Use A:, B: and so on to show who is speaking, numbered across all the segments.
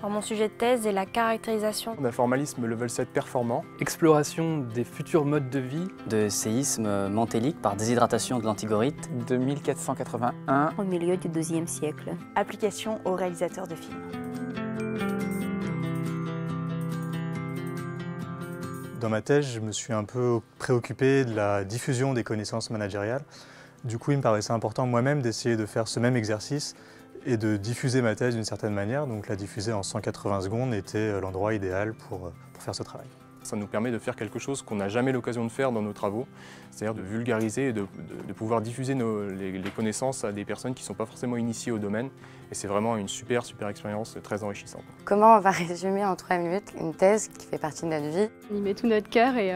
A: Alors, mon sujet de thèse est la caractérisation
B: d'un formalisme level 7 performant.
C: Exploration des futurs modes de vie.
D: De séisme mantélique par déshydratation de l'antigorite.
E: De 1481.
F: Au milieu du XIIe siècle.
G: Application aux réalisateurs de films.
H: Dans ma thèse, je me suis un peu préoccupé de la diffusion des connaissances managériales. Du coup, il me paraissait important moi-même d'essayer de faire ce même exercice et de diffuser ma thèse d'une certaine manière. Donc la diffuser en 180 secondes était l'endroit idéal pour faire ce travail.
B: Ça nous permet de faire quelque chose qu'on n'a jamais l'occasion de faire dans nos travaux, c'est-à-dire de vulgariser et de pouvoir diffuser les connaissances à des personnes qui ne sont pas forcément initiées au domaine. Et c'est vraiment une super expérience, très enrichissante.
I: Comment on va résumer en 3 minutes une thèse qui fait partie de notre vie?
J: On y met tout notre cœur et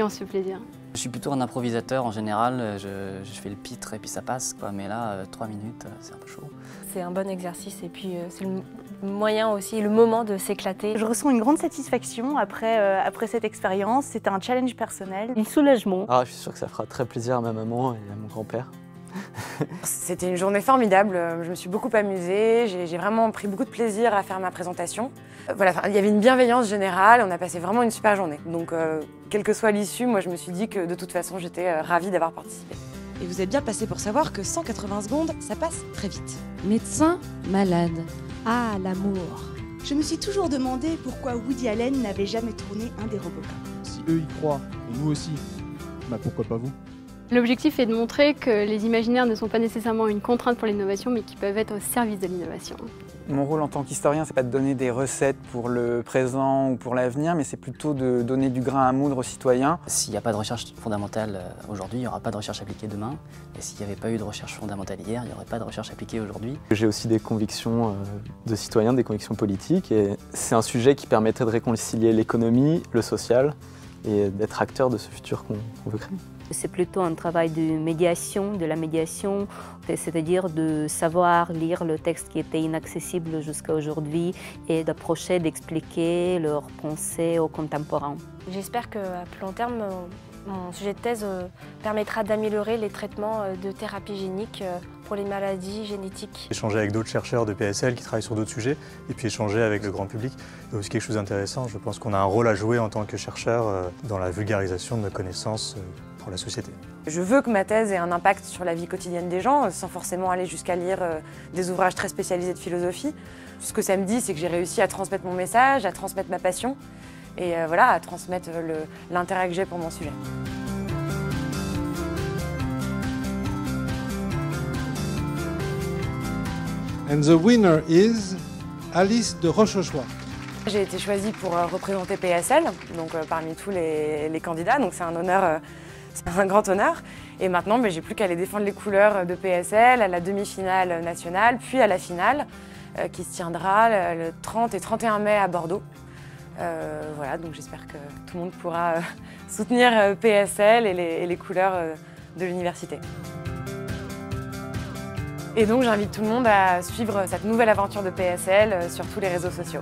J: on se fait plaisir.
D: Je suis plutôt un improvisateur en général, je fais le pitre et puis ça passe, quoi. Mais là, 3 minutes, c'est un peu chaud.
A: C'est un bon exercice et puis c'est le moyen aussi, le moment de s'éclater.
G: Je ressens une grande satisfaction après cette expérience. C'était un challenge personnel.
F: Du soulagement.
K: Je suis sûr que ça fera très plaisir à ma maman et à mon grand-père.
I: C'était une journée formidable, je me suis beaucoup amusée, j'ai vraiment pris beaucoup de plaisir à faire ma présentation. Voilà, il y avait une bienveillance générale, on a passé vraiment une super journée. Donc, quelle que soit l'issue, moi je me suis dit que de toute façon j'étais ravie d'avoir participé.
L: Et vous êtes bien passé pour savoir que 180 secondes, ça passe très vite.
M: Médecin, malade.
N: Ah, l'amour.
G: Je me suis toujours demandé pourquoi Woody Allen n'avait jamais tourné un des Robocop.
O: Si eux y croient, et nous aussi, pourquoi pas vous?
J: L'objectif est de montrer que les imaginaires ne sont pas nécessairement une contrainte pour l'innovation, mais qui peuvent être au service de l'innovation.
E: Mon rôle en tant qu'historien, c'est pas de donner des recettes pour le présent ou pour l'avenir, mais c'est plutôt de donner du grain à moudre aux citoyens.
D: S'il n'y a pas de recherche fondamentale aujourd'hui, il n'y aura pas de recherche appliquée demain. Et s'il n'y avait pas eu de recherche fondamentale hier, il n'y aurait pas de recherche appliquée aujourd'hui.
K: J'ai aussi des convictions de citoyen, des convictions politiques, et c'est un sujet qui permettrait de réconcilier l'économie, le social, et d'être acteur de ce futur qu'on veut créer.
F: C'est plutôt un travail de la médiation, c'est-à-dire de savoir lire le texte qui était inaccessible jusqu'à aujourd'hui et d'approcher, d'expliquer leurs pensées aux contemporains.
A: J'espère qu'à plus long terme, mon sujet de thèse permettra d'améliorer les traitements de thérapie génique pour les maladies génétiques.
H: Échanger avec d'autres chercheurs de PSL qui travaillent sur d'autres sujets et puis échanger avec le grand public, c'est aussi quelque chose d'intéressant. Je pense qu'on a un rôle à jouer en tant que chercheur dans la vulgarisation de nos connaissances pour la société.
I: Je veux que ma thèse ait un impact sur la vie quotidienne des gens, sans forcément aller jusqu'à lire des ouvrages très spécialisés de philosophie. Ce que ça me dit, c'est que j'ai réussi à transmettre mon message, à transmettre ma passion et voilà, à transmettre l'intérêt que j'ai pour mon sujet.
O: And the winner is Alice de Rochechouart.
I: J'ai été choisie pour représenter PSL, donc parmi tous les candidats, donc c'est un honneur. C'est un grand honneur. Et maintenant, j'ai plus qu'à aller défendre les couleurs de PSL à la demi-finale nationale, puis à la finale qui se tiendra le 30 et 31 mai à Bordeaux. Voilà, donc j'espère que tout le monde pourra soutenir PSL et les couleurs de l'université. Et donc j'invite tout le monde à suivre cette nouvelle aventure de PSL sur tous les réseaux sociaux.